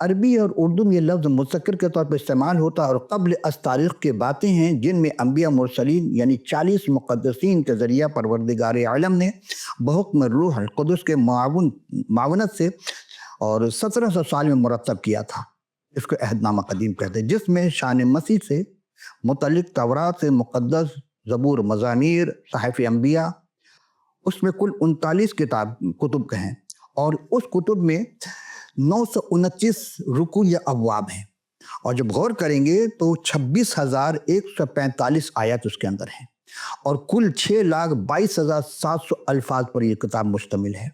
عربی اور اردو میں یہ لفظ مذکر کے طور پر استعمال ہوتا ہے اور قبل از تاریخ کے باتیں ہیں جن میں انبیاء مرسلین یعنی 40 مقدسین کے ذریعہ پروردگار عالم نے بحکم روح القدس کے معاونت سے اور 1700 سال میں مرتب کیا تھا۔ اس کو عہد نامہ قدیم کہتے ہیں، جس میں شان مسیح سے متعلق تورات سے مقدس، زبور، مزامیر، صحائف انبیاء، اس میں کل 39 کتب کے ہیں، اور اس کتب میں 929 رکوع یا ابواب ہیں، اور جب غور کریں گے تو 26,145 آیات اس کے اندر ہیں، اور کل 6,22,700 الفاظ پر یہ کتاب مشتمل ہے۔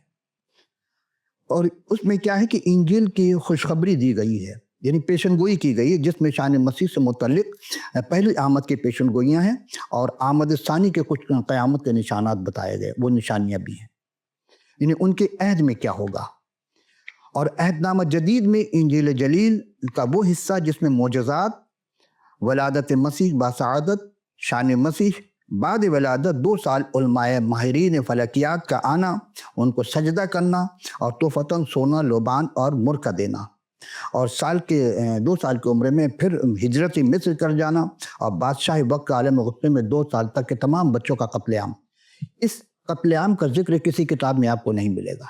اور اس میں کیا ہے کہ انجیل کی خوشخبری دی گئی ہے، یعنی پیشن گوئی کی گئی ہے، جس میں شان مسیح سے متعلق پہلی آمد کی پیشن گوئیاں ہیں اور آمد ثانی کے کچھ قیامت کے نشانات بتائے گئے، وہ نشانیاں بھی ہیں، یعنی ان کے عہد میں کیا ہوگا۔ اور عہد نامہ جدید میں انجیل جلیل کا وہ حصہ جس میں معجزات، ولادت مسیح باسعادت، شان مسیح، بعد ولادت 2 سال علماء ماہرین فلکیات کا آنا، ان کو سجدہ کرنا اور تحفتاً سونا، لوبان اور مر کا دینا، اور 2 سال کی عمر میں پھر ہجرت مصر کر جانا، اور بادشاہ وقت کا عالم غصے میں 2 سال تک کے تمام بچوں کا قتل عام۔ اس قتل عام کا ذکر کسی کتاب میں آپ کو نہیں ملے گا،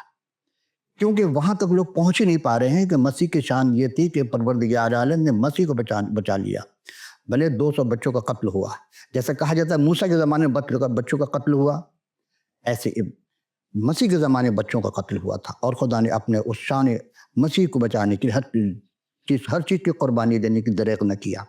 کیونکہ وہاں تک لوگ پہنچ ہی نہیں پا رہے ہیں کہ مسیح کی شان یہ تھی کہ پروردگار عالم نے مسیح کو بچا لیا۔ بھلے 200 بچوں کا قتل ہوا، جیسا کہا جاتا ہے موسیٰ کے زمانے میں بچوں کا قتل ہوا، ایسے مسیح کے زمانے میں بچوں کا قتل ہوا تھا، اور خدا نے اپنے اس شان مسیح کو بچانے کی ہر چیز کی قربانی دینے کی دریغ نہ کیا۔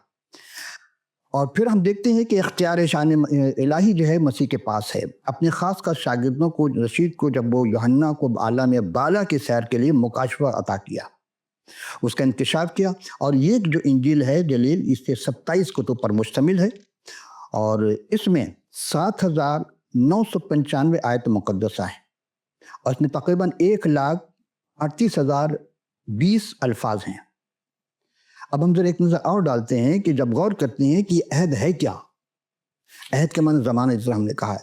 اور پھر ہم دیکھتے ہیں کہ اختیار شان الہی جو ہے مسیح کے پاس ہے۔ اپنے خاص شاگردوں کو، رشید کو، جب وہ یوحنا کو عالم بالا کی سیر کے لیے مکاشفہ عطا کیا، اس کا انکشاف کیا، اور یہ جو انجیل ہے جلیل، اس سے 27 کتب پر مشتمل ہے، اور اس میں 7,995 آیت مقدسہ ہیں، اور اس میں تقریباً 1,38,020 الفاظ ہیں۔ اب ہم ذرا ایک نظر اور ڈالتے ہیں کہ جب غور کرتے ہیں کہ یہ عہد ہے کیا، عہد کے معنی زمانہ، جس طرح ہم نے کہا ہے،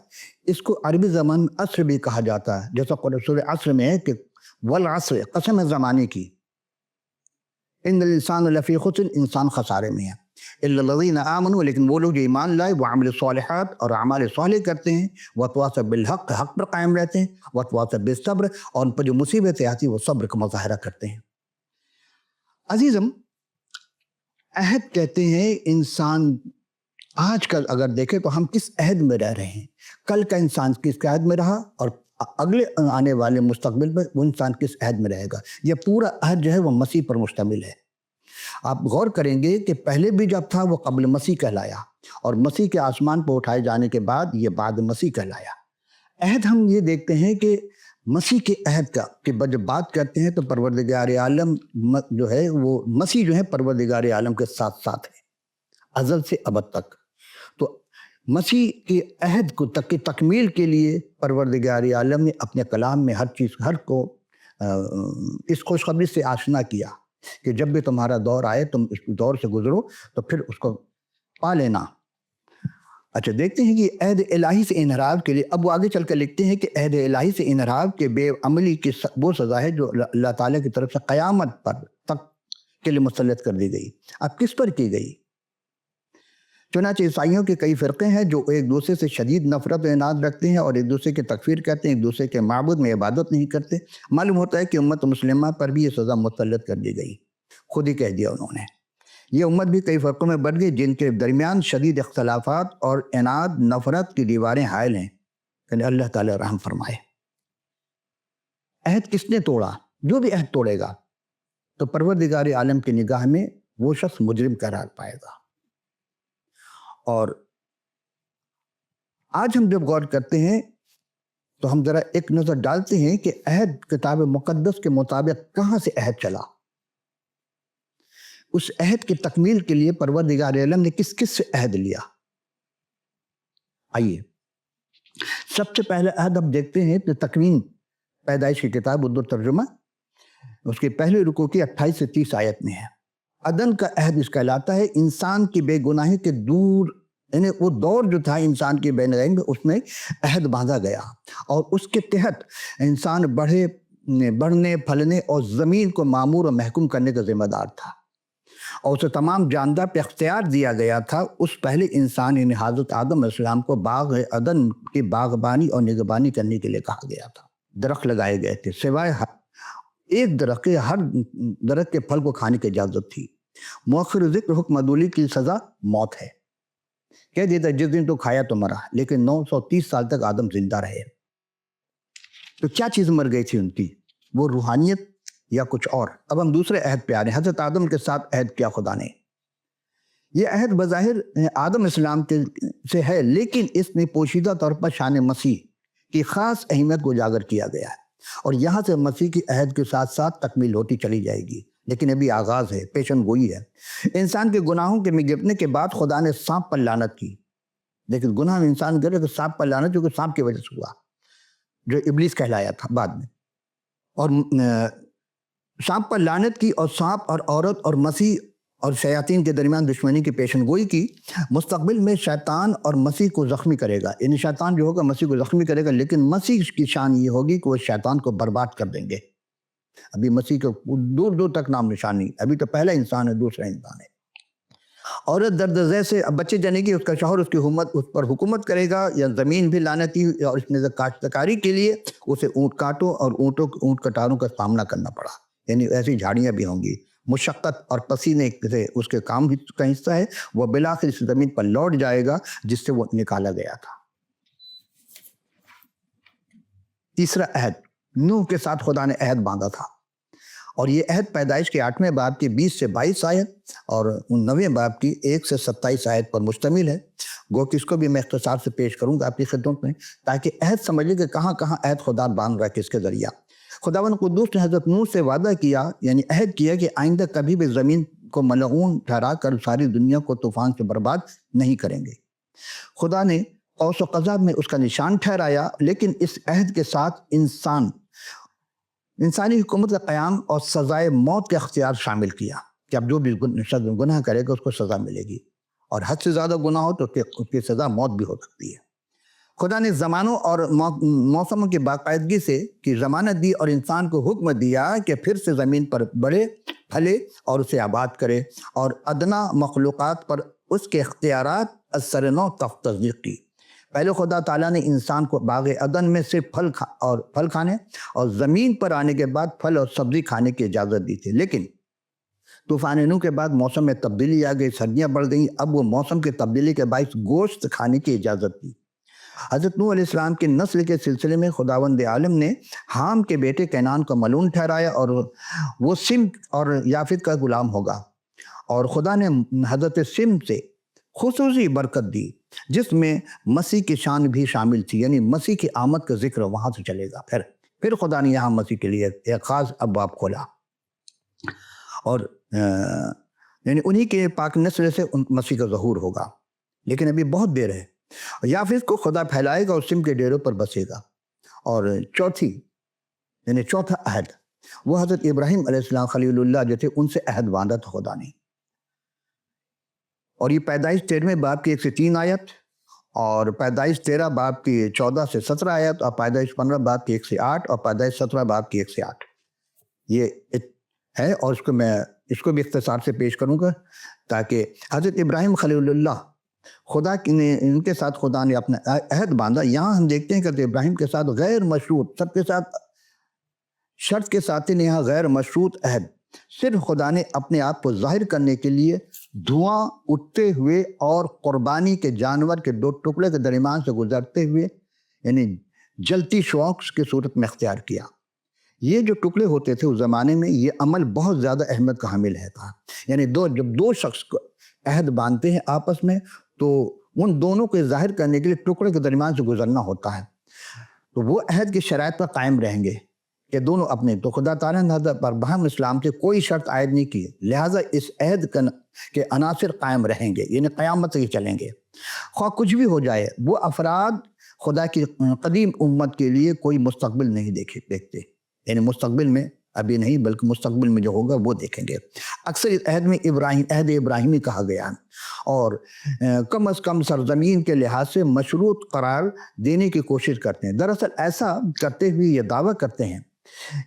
اس کو عربی زبان میں عصر بھی کہا جاتا ہے، جیسا سورہ عصر میں ہے کہ والعصر، قسم ہے زمانے کی، ان الانسان لفی خسر، انسان خسارے میں ہے، الا الذین آمنوا، لیکن وہ لوگ جو ایمان لائے، وعملوا الصالحات، اور اعمال صالح کرتے ہیں، وتواصوا بالحق، حق پر قائم رہتے ہیں، وتواصوا بالصبر، اور ان پر جو مصیبتیں آتی ہیں وہ صبر کا مظاہرہ کرتے ہیں۔ عزیزم، عہد کہتے ہیں انسان آج کل اگر دیکھیں تو ہم کس عہد میں رہ رہے ہیں، کل کا انسان کس عہد میں رہا، اور اگلے آنے والے مستقبل میں وہ انسان کس عہد میں رہے گا۔ یہ پورا عہد جو ہے وہ مسیح پر مشتمل ہے۔ آپ غور کریں گے کہ پہلے بھی جب تھا وہ قبل مسیح کہلایا، اور مسیح کے آسمان پر اٹھائے جانے کے بعد یہ بعد مسیح کہلایا۔ عہد ہم یہ دیکھتے ہیں کہ مسیح کے عہد کا، کہ جب بات کرتے ہیں تو پروردگار عالم جو ہے وہ مسیح جو ہے پروردگار عالم کے ساتھ ساتھ ہے، ازل سے ابد تک۔ تو مسیح کے عہد کو تکمیل کے لیے پروردگار عالم نے اپنے کلام میں ہر کو اس خوشخبری سے آشنا کیا کہ جب بھی تمہارا دور آئے تم اس دور سے گزرو تو پھر اس کو پا لینا۔ اچھا، دیکھتے ہیں کہ عہد الہی سے انحراف کے لیے، اب وہ آگے چل کر لکھتے ہیں کہ عہد الہی سے انحراف کے بے عملی کی وہ سزا ہے جو اللہ تعالیٰ کی طرف سے قیامت پر تک کے لیے مسلط کر دی گئی۔ اب کس پر کی گئی؟ چنانچہ عیسائیوں کے کئی فرقے ہیں جو ایک دوسرے سے شدید نفرت و عناد رکھتے ہیں اور ایک دوسرے کی تکفیر کرتے ہیں، ایک دوسرے کے معبود میں عبادت نہیں کرتے۔ معلوم ہوتا ہے کہ امت مسلمہ پر بھی یہ سزا مسلط کر دی گئی، خود ہی کہہ دیا انہوں نے۔ یہ امت بھی کئی فرقوں میں بٹ گئی جن کے درمیان شدید اختلافات اور عناد، نفرت کی دیواریں حائل ہیں، یعنی اللہ تعالیٰ رحم فرمائے۔ عہد کس نے توڑا؟ جو بھی عہد توڑے گا تو پروردگار عالم کی نگاہ میں وہ شخص مجرم قرار پائے گا۔ اور آج ہم جب غور کرتے ہیں تو ہم ذرا ایک نظر ڈالتے ہیں کہ عہد کتاب مقدس کے مطابق کہاں سے عہد چلا، اس عہد کی تکمیل کے لیے پروردگار عالم نے کس کس سے عہد لیا۔ آئیے سب سے پہلے عہد ہم دیکھتے ہیں کہ تکوین، پیدائش کی کتاب اردو ترجمہ، اس کے پہلے رکوع کی 28 سے 30 آیت میں ہے۔ عدن کا عہد اس کہلاتا ہے، انسان کی بے گناہی کے دور، یعنی وہ دور جو تھا انسان کی بے گناہی میں، اس میں عہد باندھا گیا اور اس کے تحت انسان بڑھے بڑھنے پھلنے اور زمین کو معمور اور محکوم کرنے کا ذمہ دار تھا، اور اسے تمام جاندار پہ اختیار دیا گیا تھا۔ اس پہلے انسان یعنی حضرت آدم علیہ السلام کو باغ عدن کی باغبانی اور نگہبانی کرنے کے لیے کہا گیا تھا۔ درخت لگائے گئے تھے، سوائے ایک درخت کے، ہر درخت کے پھل کو کھانے کی اجازت تھی۔ مؤخر ذکر حکم عدولی کی سزا موت ہے، کہہ دیتا جس دن تو کھایا تو مرا، لیکن 930 سال تک آدم زندہ رہے۔ تو کیا چیز مر گئی تھی ان کی؟ وہ روحانیت یا کچھ اور؟ اب ہم دوسرے عہد پہ آ رہے ہیں۔ حضرت آدم کے ساتھ عہد کیا خدا نے؟ یہ عہد بظاہر آدم اسلام سے ہے، لیکن اس میں پوشیدہ طور پر شان مسیح کی خاص اہمیت کو اجاگر کیا گیا ہے، اور یہاں سے مسیح کی عہد کے ساتھ ساتھ تکمیل ہوتی چلی جائے گی، لیکن ابھی آغاز ہے، پیشن گوئی ہے۔ انسان کے گناہوں کے میں گرنے کے بعد خدا نے سانپ پر لعنت کی، لیکن گناہ میں انسان گرے تو سانپ پر لعنت کیونکہ سانپ کی وجہ سے ہوا، جو ابلیس کہلایا تھا بعد میں، اور سانپ پر لعنت کی، اور سانپ اور عورت اور مسیح اور شیاطین کے درمیان دشمنی کی پیشن گوئی کی۔ مستقبل میں شیطان اور مسیح کو زخمی کرے گا، یعنی شیطان جو ہوگا مسیح کو زخمی کرے گا، لیکن مسیح کی شان یہ ہوگی کہ وہ شیطان کو برباد کر دیں گے۔ ابھی مسیح کو دور دور تک نام نشان نہیں، ابھی تو پہلا انسان ہے، دوسرا انسان ہے۔ عورت درد زے سے اب بچے جنے گی، اس کا شوہر اس پر حکومت کرے گا، یا زمین بھی لعنتی، اور اس نے کاشتکاری کے لیے اسے اونٹ کاٹوں اور اونٹ کٹاروں کا سامنا کرنا پڑا، یعنی ایسی جھاڑیاں بھی ہوں گی۔ مشقت اور پسینے سے اس کے کام کا حصہ ہے، وہ بالآخر اس زمین پر لوٹ جائے گا جس سے وہ نکالا گیا تھا۔ تیسرا عہد، نوح کے ساتھ خدا نے عہد باندھا تھا، اور یہ عہد پیدائش کے 8ویں باب کی 20 سے 22 آیت اور 9ویں باب کی 1 سے 27 آیت پر مشتمل ہے۔ گو کہ اس کو بھی میں اختصار سے پیش کروں گا آپ کی خدمت میں، تاکہ عہد سمجھ لیں کہ کہاں کہاں عہد خدا باندھ رہا ہے، کس کے ذریعہ۔ خداوند قدوس نے حضرت نوح سے وعدہ کیا، یعنی عہد کیا، کہ آئندہ کبھی بھی زمین کو ملعون ٹھہرا کر ساری دنیا کو طوفان سے برباد نہیں کریں گے۔ خدا نے قوس و قزح میں اس کا نشان ٹھہرایا، لیکن اس عہد کے ساتھ انسانی حکومت کا قیام اور سزائے موت کا اختیار شامل کیا، کہ اب جو بھی گناہ کرے گا اس کو سزا ملے گی، اور حد سے زیادہ گناہ ہو تو اس کی سزا موت بھی ہو سکتی ہے۔ خدا نے زمانوں اور موسموں کی باقاعدگی سے کی ضمانت دی، اور انسان کو حکم دیا کہ پھر سے زمین پر بڑھے پھلے اور اسے آباد کرے، اور ادنا مخلوقات پر اس کے اختیارات اثر نو تصدیق کی۔ پہلے خدا تعالیٰ نے انسان کو باغ عدن میں صرف پھل کھانے اور زمین پر آنے کے بعد پھل اور سبزی کھانے کی اجازت دی تھی، لیکن طوفان نوح کے بعد موسم میں تبدیلی آ گئی، سردیاں بڑھ گئیں، اب وہ موسم کی تبدیلی کے باعث گوشت کھانے کی اجازت دی۔ حضرت نوح علیہ السلام کی نسل کے سلسلے میں خداوند عالم نے حام کے بیٹے کینان کو ملعون ٹھہرایا، اور وہ سم اور یافت کا غلام ہوگا، اور خدا نے حضرت سم سے خصوصی برکت دی، جس میں مسیح کی شان بھی شامل تھی، یعنی مسیح کی آمد کا ذکر وہاں سے چلے گا۔ پھر خدا نے یہاں مسیح کے لیے ایک خاص ابواب کھولا، اور یعنی انہی کے پاک نسل سے مسیح کا ظہور ہوگا، لیکن ابھی بہت دیر ہے۔ یافت کو خدا پھیلائے گا اور سم کے ڈیروں پر بسے گا۔ اور چوتھا عہد، وہ حضرت ابراہیم علیہ السلام خلیل اللہ جو تھے، ان سے عہد باندھا تھا خدا نے، اور یہ پیدائش 13ویں باب کی 1 سے 3 آیت، اور پیدائش 13 باب کی 14 سے 17 آیت، اور پیدائش 15 باب کی 1 سے 8، اور پیدائش 17 باب کی 1 سے 8 یہ ہے، اور اس کو بھی اختصار سے پیش کروں گا، تاکہ حضرت ابراہیم خلیل اللہ ان کے ساتھ خدا نے اپنا عہد باندھا۔ یہاں ہم دیکھتے ہیں کہ حضرت ابراہیم کے ساتھ غیر مشروط، سب کے ساتھ شرط کے ساتھ ہی یہاں غیر مشروط عہد، صرف خدا نے اپنے آپ کو ظاہر کرنے کے لیے دھواں اٹھتے ہوئے اور قربانی کے جانور کے 2 ٹکڑے کے درمیان سے گزرتے ہوئے، یعنی جلتی شوق کی صورت میں اختیار کیا۔ یہ جو ٹکڑے ہوتے تھے اس زمانے میں، یہ عمل بہت زیادہ اہمیت کا حامل ہے تھا، یعنی جب 2 شخص کو عہد باندھتے ہیں آپس میں، تو ان دونوں کو ظاہر کرنے کے لیے ٹکڑے کے درمیان سے گزرنا ہوتا ہے، تو وہ عہد کی شرائط پر قائم رہیں گے کہ دونوں اپنے، تو خدا تعالیٰ نے حضرت ابراہیم اسلام سے کوئی شرط عائد نہیں کی، لہٰذا اس عہد کے عناصر قائم رہیں گے، یعنی قیامت تک چلیں گے، خواہ کچھ بھی ہو جائے۔ وہ افراد خدا کی قدیم امت کے لیے کوئی مستقبل نہیں دیکھتے، یعنی مستقبل میں ابھی نہیں بلکہ مستقبل میں جو ہوگا وہ دیکھیں گے۔ اکثر اس عہد میں عہد ابراہیمی کہا گیا، اور کم از کم سرزمین کے لحاظ سے مشروط قرار دینے کی کوشش کرتے ہیں۔ دراصل ایسا کرتے ہوئے یہ دعویٰ کرتے ہیں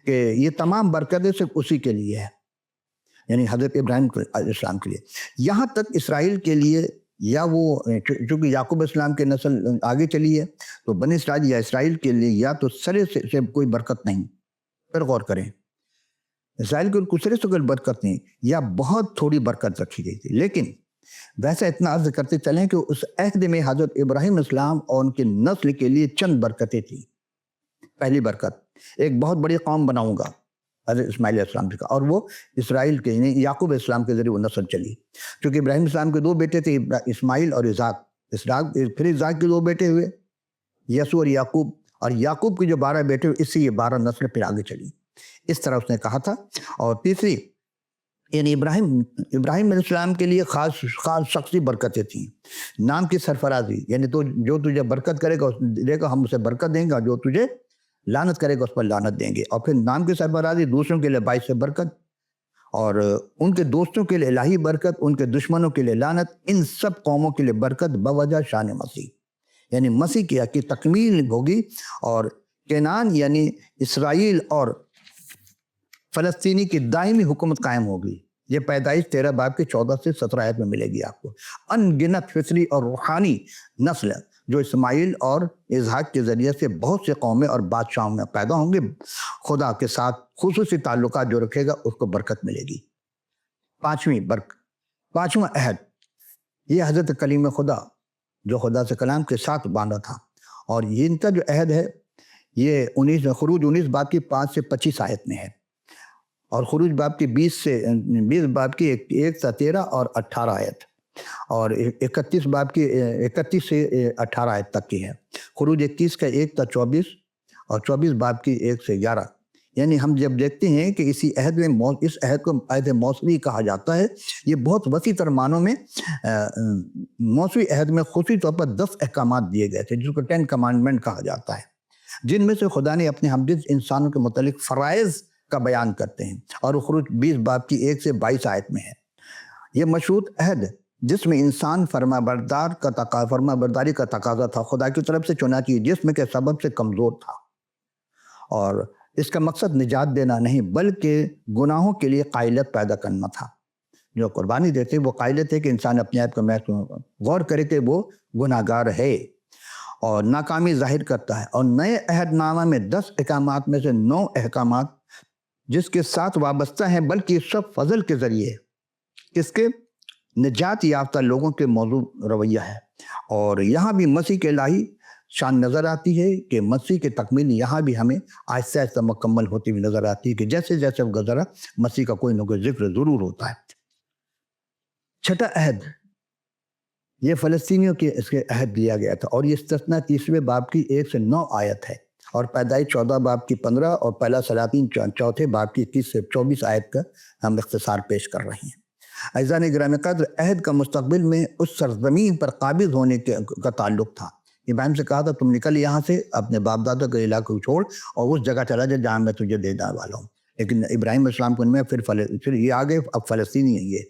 کہ یہ تمام برکتیں صرف اسی کے لیے ہے، یعنی حضرت ابراہیم علیہ السلام کے لیے، یہاں تک اسرائیل کے لیے، یا وہ چونکہ یعقوب علیہ السلام کے نسل آگے چلی ہے تو بنی اسرائیل یا اسرائیل کے لیے یا تو سرے سے کوئی برکت نہیں، پھر غور کریں، اسرائیل کے سرے سے کوئی برکت نہیں یا بہت تھوڑی برکت رکھی گئی تھی، لیکن ویسا اتنا عرض کرتے چلیں کہ اس عہد میں حضرت ابراہیم علیہ السلام اور ان کے نسل کے لیے چند برکتیں تھیں۔ پہلی برکت، ایک بہت بڑی قوم بناؤں گا، حضرت اسماعیل علیہ السلام کا، اور وہ اسرائیل کے یعنی یعقوب علیہ السلام کے ذریعے وہ نسل چلی، کیونکہ ابراہیم علیہ السلام کے دو بیٹے تھے، اسماعیل اور اسحاق، پھر اسحاق کے دو بیٹے ہوئے یسوع اور یعقوب، اور یعقوب کے جو 12 بیٹے ہوئے، اس سے یہ 12 نسل پھر آگے چلی، اس طرح اس نے کہا تھا۔ اور تیسری، یعنی ابراہیم علیہ السلام کے لیے خاص شخصی برکتیں تھیں، نام کی سرفرازی، یعنی تو جو تجھے برکت کرے گا دے گا ہم اسے برکت دیں گے، جو تجھے لعنت کرے گا اس پر لعنت دیں گے، اور پھر نام کی سرفرازی، دوسروں کے لیے باعث برکت، اور ان کے دوستوں کے لیے الہی برکت، ان کے دشمنوں کے لیے لعنت، ان سب قوموں کے لیے برکت بوجہ شان مسیح، یعنی مسیح کی تکمیل ہوگی، اور کینان یعنی اسرائیل اور فلسطینی کی دائمی حکومت قائم ہوگی۔ یہ پیدائش 13 باب کے 14 سے 17 آیت میں ملے گی آپ کو۔ ان گنت فطری اور روحانی نسل جو اسماعیل اور اسحاق کے ذریعے سے بہت سے قومیں اور بادشاہوں میں پیدا ہوں گے، خدا کے ساتھ خصوصی تعلقات جو رکھے گا اس کو برکت ملے گی۔ پانچواں عہد، یہ حضرت کلیم خدا جو خدا سے کلام کے ساتھ باندھا تھا، اور یہ ان کا جو عہد ہے یہ خروج 19 باب کی 5 سے 25 آیت میں ہے، اور خروج باب کی 20 باب کی 1 سے 13 اور 18 آیت، اور 31 باب کی 31 سے 18 آیت تک کی ہے، خروج 21 کا 1 تا 24 اور 24 باب کی 1 سے 11۔ یعنی ہم جب دیکھتے ہیں کہ اسی عہد میں اس عہد کو عہد موسوی کہا جاتا ہے، یہ بہت وسیع تر معنوں میں موسوی عہد میں خصوصی طور پر 10 احکامات دیے گئے تھے جس کو 10 کمانڈمنٹ کہا جاتا ہے، جن میں سے خدا نے اپنے ہمدرد انسانوں کے متعلق فرائض کا بیان کرتے ہیں، اور وہ خروج 20 باب کی 1 سے 22 آیت میں ہے۔ یہ مشروط عہد جس میں انسان فرما برداری کا تقاضا تھا، خدا کی طرف سے چنانچہ جسم کے سبب سے کمزور تھا، اور اس کا مقصد نجات دینا نہیں بلکہ گناہوں کے لیے قائلیت پیدا کرنا تھا۔ جو قربانی دیتے وہ قائلیت ہے کہ انسان اپنے آپ کو غور کرے کہ وہ گناہ گار ہے اور ناکامی ظاہر کرتا ہے، اور نئے عہد نامہ میں 10 احکامات میں سے 9 احکامات جس کے ساتھ وابستہ ہیں، بلکہ سب فضل کے ذریعے کس کے نجات یافتہ لوگوں کے موضوع رویہ ہے، اور یہاں بھی مسیح کے الہی شان نظر آتی ہے کہ مسیح کی تکمیل یہاں بھی ہمیں آہستہ آہستہ مکمل ہوتی ہوئی نظر آتی ہے کہ جیسے جیسے وہ گزرا مسیح کا کوئی نہ کوئی ذکر ضرور ہوتا ہے۔ چھٹا عہد، یہ فلسطینیوں کے اس کے عہد دیا گیا تھا، اور یہ استثناء 30ویں باب کی 1 سے 9 آیت ہے، اور پیدائش 14 باب کی 15 اور پہلا سلاطین 4 باب کی 21 سے 24 آیت کا ہم اختصار پیش کر رہے ہیں۔ عزیزان گرامی قدر، عہد کا مستقبل میں اس سرزمین پر قابض ہونے کا تعلق تھا۔ ابراہیم سے کہا تھا تم نکل یہاں سے، اپنے باپ دادا کے علاقے کو چھوڑ اور اس جگہ چلا جا جہاں میں تجھے دینے والا ہوں، لیکن ابراہیم علیہ السلام کو ان میں پھر یہ آگے اب فلسطینی ہے یہ،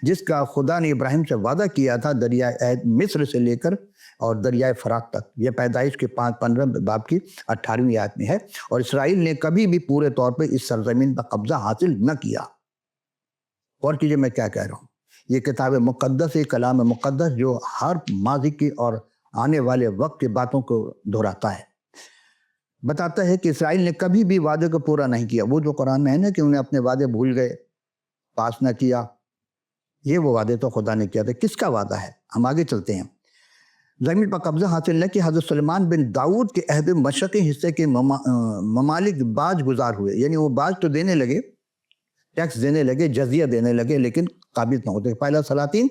جس کا خدا نے ابراہیم سے وعدہ کیا تھا دریائے مصر سے لے کر اور دریائے فرات تک۔ یہ پیدائش کے 15 باب کی 18ویں آیت میں ہے، اور اسرائیل نے کبھی بھی پورے طور پہ اس سرزمین پر قبضہ حاصل نہ کیا۔ اور چیزیں میں کیا کہہ رہا ہوں، یہ کتاب مقدس ہے، کلام مقدس جو ہر ماضی کی اور آنے والے وقت کی باتوں کو دہراتا ہے، بتاتا ہے کہ اسرائیل نے کبھی بھی وعدے کو پورا نہیں کیا۔ وہ جو قرآن میں ہے نا کہ انہیں اپنے وعدے بھول گئے، پاس نہ کیا، یہ وہ وعدے تو خدا نے کیا تھا۔ کس کا وعدہ ہے؟ ہم آگے چلتے ہیں۔ زمین پر قبضہ حاصل نہ کہ حضرت سلیمان بن داؤد کے عہد مشرقی حصے کے ممالک باز گزار ہوئے، یعنی وہ باز تو دینے لگے، ٹیکس دینے لگے، جزیہ دینے لگے، لیکن قابض نہ ہوتے۔ پہلا سلاطین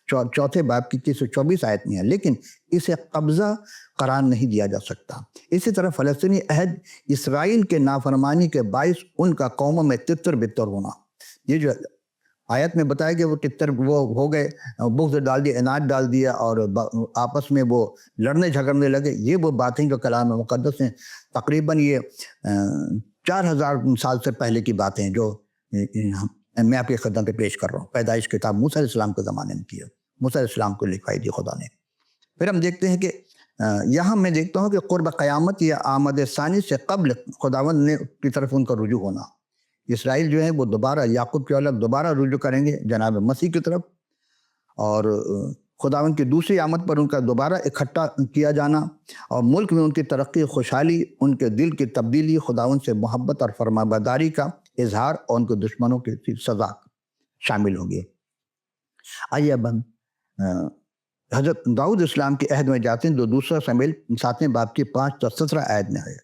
4 باب کی 30 سے 24 آیت میں ہے، لیکن اسے قبضہ قرار نہیں دیا جا سکتا۔ اسی طرح فلسطینی عہد اسرائیل کے نافرمانی کے باعث ان کا قوموں میں تتر بتر ہونا، یہ جو آیت میں بتایا کہ وہ تتر وہ ہو گئے، بغض ڈال دیا، عناد ڈال دیا، اور آپس میں وہ لڑنے جھگڑنے لگے، یہ وہ باتیں جو کلام مقدس ہیں، تقریباً یہ 4000 سال سے پہلے کی باتیں جو میں آپ کی خدمت پہ پیش کر رہا ہوں۔ پیدائش کتاب موسیٰ علیہ السلام کے زمانے میں کی ہے، موسیٰ علیہ السلام کو لکھوائی دی خدا نے۔ پھر ہم دیکھتے ہیں کہ یہاں میں دیکھتا ہوں کہ قرب قیامت یا آمد ثانی سے قبل خداوند نے کی طرف ان کا رجوع ہونا، اسرائیل جو ہے وہ دوبارہ یعقوب کی اولاد دوبارہ رجوع کریں گے جناب مسیح کی طرف، اور خداوند کی دوسری آمد پر ان کا دوبارہ اکٹھا کیا جانا، اور ملک میں ان کی ترقی، خوشحالی، ان کے دل کی تبدیلی، خداوند سے محبت اور فرما برداری کا اظہار، اور ان کے دشمنوں کی سزا شامل ہوگی۔ آئیے اب ہم حضرت داؤد اسلام کے عہد میں جاتے ہیں، جو دوسرا سمویل 7ویں باب کی 5 تا 17 آیت میں ہے۔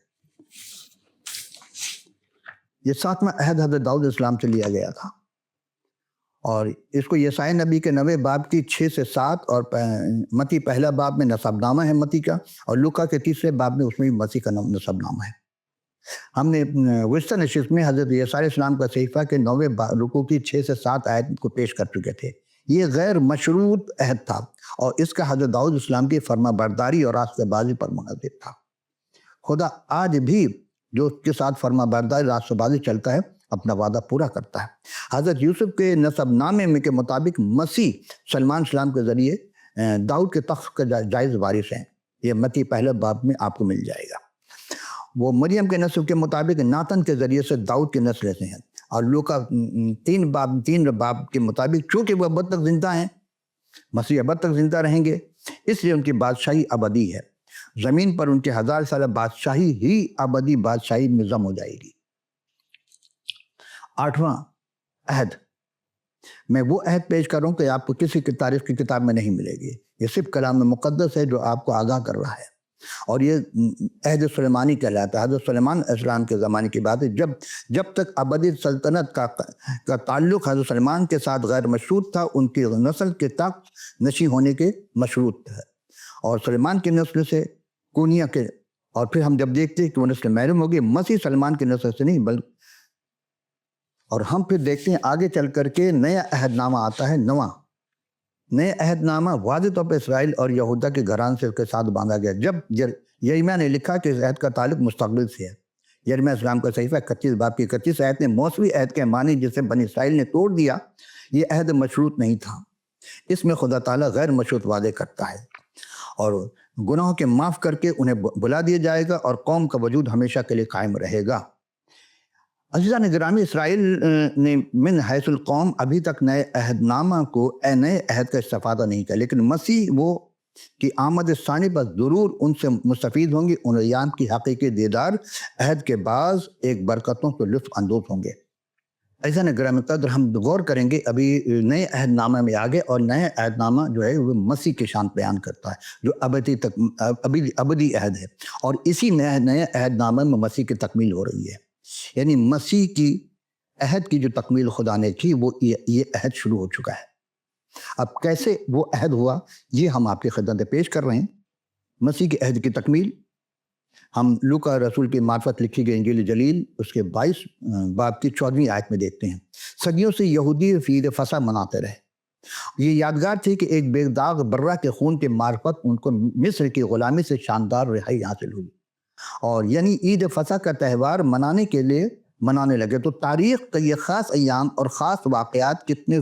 یہ 7واں عہد حضرت داؤد اسلام سے لیا گیا تھا، اور اس کو یسائی نبی کے 9ویں باب کی 6 سے 7 اور متی پہلا باب میں نسب نامہ ہے متی کا، اور لوکا کے 3 باب میں اس میں بھی مسیح کا نسب نامہ ہے۔ ہم نے گزشتہ نشست میں حضرت یسائی اسلام کا صحیفہ کے 9ویں رکوع کی 6 سے 7 آیت کو پیش کر چکے تھے۔ یہ غیر مشروط عہد تھا، اور اس کا حضرت داؤد اسلام کی فرما برداری اور راستہ بازی پر منحصر تھا۔ خدا آج بھی جو اس کے ساتھ فرما برداری راستہ بازی چلتا ہے اپنا وعدہ پورا کرتا ہے۔ حضرت یوسف کے نسب نامے میں کے مطابق مسیح سلمان اسلام کے ذریعے داؤد کے تخت کا جائز وارث ہیں۔ یہ متی پہلے باب میں آپ کو مل جائے گا۔ وہ مریم کے نسب کے مطابق ناتن کے ذریعے سے داؤد کی نسل سے ہیں، اور لوکا 3 باب کے مطابق چونکہ وہ ابد تک زندہ ہیں، مسیح ابد تک زندہ رہیں گے، اس لیے ان کی بادشاہی ابدی ہے۔ زمین پر ان کی 1000 سالہ بادشاہی ہی ابدی بادشاہی میں ضم ہو جائے گی۔ 8واں عہد، میں وہ عہد پیش کر رہا ہوں کہ آپ کو کسی کی تاریخ کی کتاب میں نہیں ملے گی، یہ صرف کلام مقدس ہے جو آپ کو آگاہ کر رہا ہے، اور یہ عہد سلیمانی کہلاتا ہے۔ حضرت سلیمان اسلام کے زمانے کی بات ہے، جب تک ابدی سلطنت کا تعلق حضرت سلیمان کے ساتھ غیر مشروط تھا، ان کی نسل کے تخت نشی ہونے کے مشروط ہے، اور سلیمان کی نسل سے کونیا کے، اور پھر ہم جب دیکھتے ہیں کہ وہ نسل محروم ہوگی، مسیح سلمان کی نسل سے نہیں بلکہ، اور ہم پھر دیکھتے ہیں آگے چل کر کے نیا عہد نامہ آتا ہے، نئے عہد نامہ واضح طور پہ اسرائیل اور یہودا کے گھران سے اس کے ساتھ باندھا گیا۔ جب یرمیہ نے لکھا کہ اس عہد کا تعلق مستقبل سے ہے، یرمیہ اسلام کا صحیفہ 31 باب کی 31 آیت نے موسوی عہد کے معنی جسے بنی اسرائیل نے توڑ دیا، یہ عہد مشروط نہیں تھا۔ اس میں خدا تعالیٰ غیر مشروط وعدے کرتا ہے، اور گناہوں کے معاف کر کے انہیں بلا دیا جائے گا، اور قوم کا وجود ہمیشہ کے لیے قائم رہے گا۔ عزیزان گرامی، اسرائیل نے من حیث القوم ابھی تک نئے عہد نامہ کو نئے عہد کا استفادہ نہیں کیا، لیکن مسیح وہ کی آمد ثانی پر ضرور ان سے مستفید ہوں گے، ان ایام کی حقیقی دیدار عہد کے بعض ایک برکتوں سے لطف اندوز ہوں گے۔ عزیزان گرامی قدر، ہم غور کریں گے ابھی نئے عہد نامہ میں آگے، اور نئے عہد نامہ جو ہے وہ مسیح کی شان بیان کرتا ہے جو ابدی عہد ہے، اور اسی نئے عہد نامہ میں مسیح کی تکمیل ہو رہی ہے، یعنی مسیح کی عہد کی جو تکمیل خدا نے کی، وہ یہ عہد شروع ہو چکا ہے۔ اب کیسے وہ عہد ہوا، یہ ہم آپ کی خدمت میں پیش کر رہے ہیں۔ مسیح کے عہد کی تکمیل ہم لوکا رسول کی معرفت لکھی گئی انجیل جلیل اس کے 22 باب کی 14ویں آیت میں دیکھتے ہیں۔ صدیوں سے یہودی عید فصح مناتے رہے۔ یہ یادگار تھی کہ ایک بے داغ برہ کے خون کے معرفت ان کو مصر کی غلامی سے شاندار رہائی حاصل ہوئی، اور یعنی عید فصح کا تہوار منانے لگے۔ تو تاریخ کا یہ خاص ایام اور خاص واقعات کتنے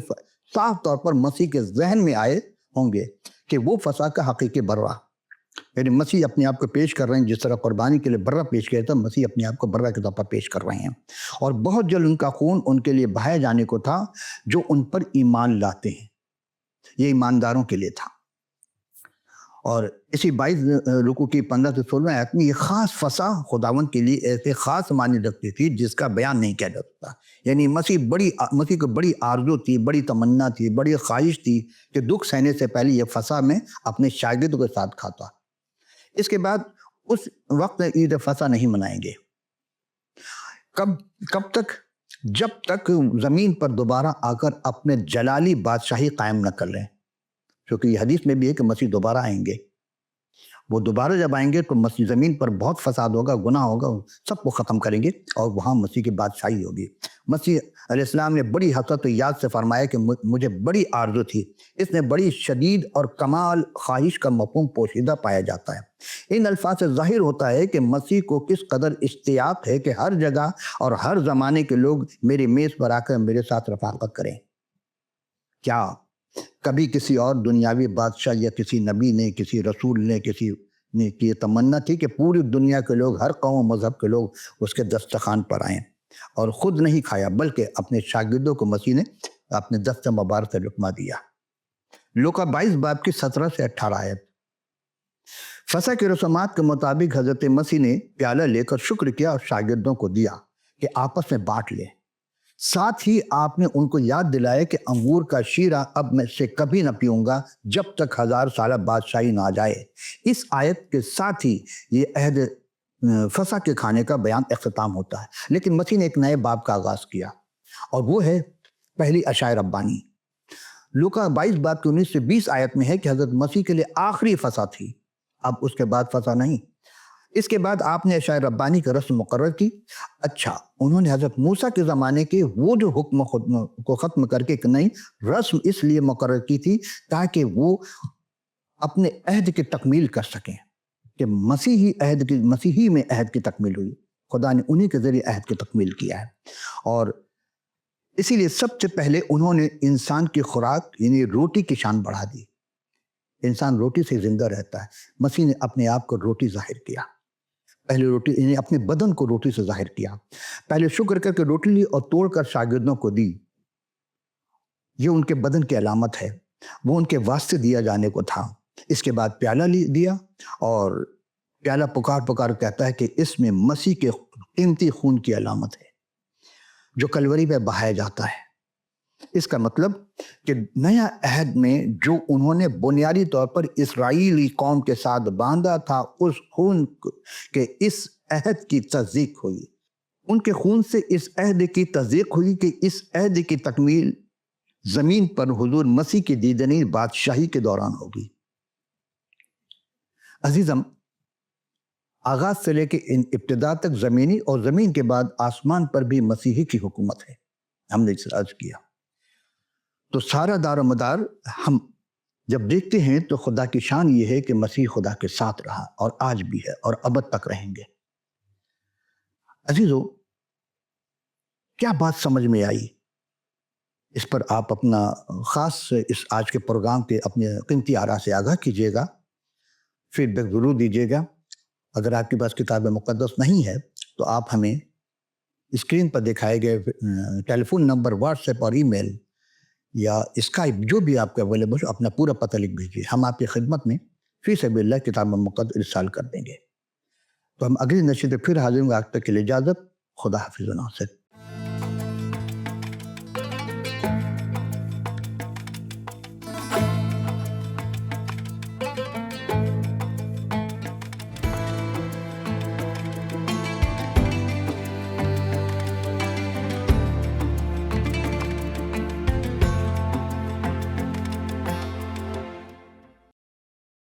صاف طور پر مسیح کے ذہن میں آئے ہوں گے کہ وہ فصح کا حقیقی برہ، یعنی مسیح اپنے آپ کو پیش کر رہے ہیں، جس طرح قربانی کے لیے برہ پیش کیا تھا، مسیح اپنے آپ کو برہ کے طور پر پیش کر رہے ہیں، اور بہت جلد ان کا خون ان کے لیے بہائے جانے کو تھا جو ان پر ایمان لاتے ہیں، یہ ایمانداروں کے لیے تھا۔ اور اسی 22 رکوع کی 15 سے 16 آیت میں یہ خاص فصح خداوند کے لیے ایسے خاص معنی رکھتی تھی جس کا بیان نہیں کیا جا سکتا، یعنی مسیح کو بڑی آرزو تھی، بڑی تمنا تھی، بڑی خواہش تھی کہ دکھ سہنے سے پہلے یہ فصح میں اپنے شاگردوں کے ساتھ کھاتا۔ اس کے بعد اس وقت عید فصح نہیں منائیں گے، کب تک؟ جب تک زمین پر دوبارہ آ کر اپنے جلالی بادشاہی قائم نہ کر لیں، کیونکہ یہ حدیث میں بھی ہے کہ مسیح دوبارہ آئیں گے۔ وہ دوبارہ جب آئیں گے تو مسیح زمین پر بہت فساد ہوگا، گناہ ہوگا، سب کو ختم کریں گے، اور وہاں مسیح کی بادشاہی ہوگی۔ مسیح علیہ السلام نے بڑی حسرت و یاد سے فرمایا کہ مجھے بڑی آرزو تھی، اس نے بڑی شدید اور کمال خواہش کا مفہوم پوشیدہ پایا جاتا ہے۔ ان الفاظ سے ظاہر ہوتا ہے کہ مسیح کو کس قدر اشتیاق ہے کہ ہر جگہ اور ہر زمانے کے لوگ میری میز پر آ کر میرے ساتھ رفاقت کریں۔ کیا کبھی کسی اور دنیاوی بادشاہ یا کسی نبی نے، کسی رسول نے، کسی کی یہ تمنا تھی کہ پوری دنیا کے لوگ، ہر قوم و مذہب کے لوگ اس کے دسترخوان پر آئیں، اور خود نہیں کھایا بلکہ اپنے شاگردوں کو مسیح نے اپنے دست مبارک سے لقمہ دیا۔ لوکا 22 باب کی 17 سے 18 آیت۔ فسح کی رسومات کے مطابق حضرت مسیح نے پیالہ لے کر شکر کیا اور شاگردوں کو دیا کہ آپس میں بانٹ لیں۔ ساتھ ہی آپ نے ان کو یاد دلایا کہ انگور کا شیرہ اب میں سے کبھی نہ پیوں گا جب تک 1000 سالہ بادشاہی نہ آ جائے۔ اس آیت کے ساتھ ہی یہ عہد فسح کے کھانے کا بیان اختتام ہوتا ہے، لیکن مسیح نے ایک نئے باب کا آغاز کیا، اور وہ ہے پہلی اشعۂ ربانی۔ لوکا 22 باب کی 19 سے 20 آیت میں ہے کہ حضرت مسیح کے لیے آخری فسح تھی، اب اس کے بعد فسح نہیں۔ اس کے بعد آپ نے اشعۂ ربانی کا رسم مقرر کی۔ اچھا، انہوں نے حضرت موسیٰ کے زمانے کے وہ جو حکم کو ختم کر کے ایک نئی رسم اس لیے مقرر کی تھی تاکہ وہ اپنے عہد کی تکمیل کر سکیں، کہ مسیحی میں عہد کی تکمیل ہوئی، خدا نے انہی کے ذریعے عہد کی تکمیل کیا ہے۔ اور اسی لیے سب سے پہلے انہوں نے انسان کی خوراک یعنی روٹی کی شان بڑھا دی۔ انسان روٹی سے زندہ رہتا ہے، مسیح نے اپنے آپ کو روٹی ظاہر کیا۔ پہلے روٹی یعنی اپنے بدن کو روٹی سے ظاہر کیا، پہلے شکر کر کے روٹی لی اور توڑ کر شاگردوں کو دی۔ یہ ان کے بدن کی علامت ہے، وہ ان کے واسطے دیا جانے کو تھا۔ اس کے بعد پیالہ دیا، اور پیالہ پکار کہتا ہے کہ اس میں مسیح کے قیمتی خون کی علامت ہے جو کلوری پہ بہایا جاتا ہے۔ اس کا مطلب کہ نیا عہد میں جو انہوں نے بنیادی طور پر اسرائیلی قوم کے ساتھ باندھا تھا، اس خون کے اس عہد کی تصدیق ہوئی۔ ان کے خون سے اس عہد کی تصدیق ہوئی کہ اس عہد کی تکمیل زمین پر حضور مسیح کی دیدنی بادشاہی کے دوران ہوگی۔ عزیزم، آغاز سے لے کے ابتدا تک زمینی اور زمین کے بعد آسمان پر بھی مسیحی کی حکومت ہے۔ ہم نے اس عرض کیا تو سارا دار و مدار ہم جب دیکھتے ہیں تو خدا کی شان یہ ہے کہ مسیح خدا کے ساتھ رہا اور آج بھی ہے اور ابد تک رہیں گے۔ عزیزو، کیا بات سمجھ میں آئی؟ اس پر آپ اپنا خاص اس آج کے پروگرام کے اپنے قیمتی آراء سے آگاہ کیجیے گا، فیڈ بیک ضرور دیجیے گا۔ اگر آپ کے پاس کتاب مقدس نہیں ہے تو آپ ہمیں اسکرین پر دکھائے گئے ٹیلی فون نمبر، واٹس ایپ اور ای میل یا اسکائپ جو بھی آپ کو اویلیبل ہو، اپنا پورا پتہ لکھ بھیجیے، ہم آپ کی خدمت میں فی سبیل اللہ کتاب مقدس ارسال کر دیں گے۔ تو ہم اگلی نشست پھر حاضر ہوں گے، آج تک کے لیے اجازت، خدا حافظ و ناصر۔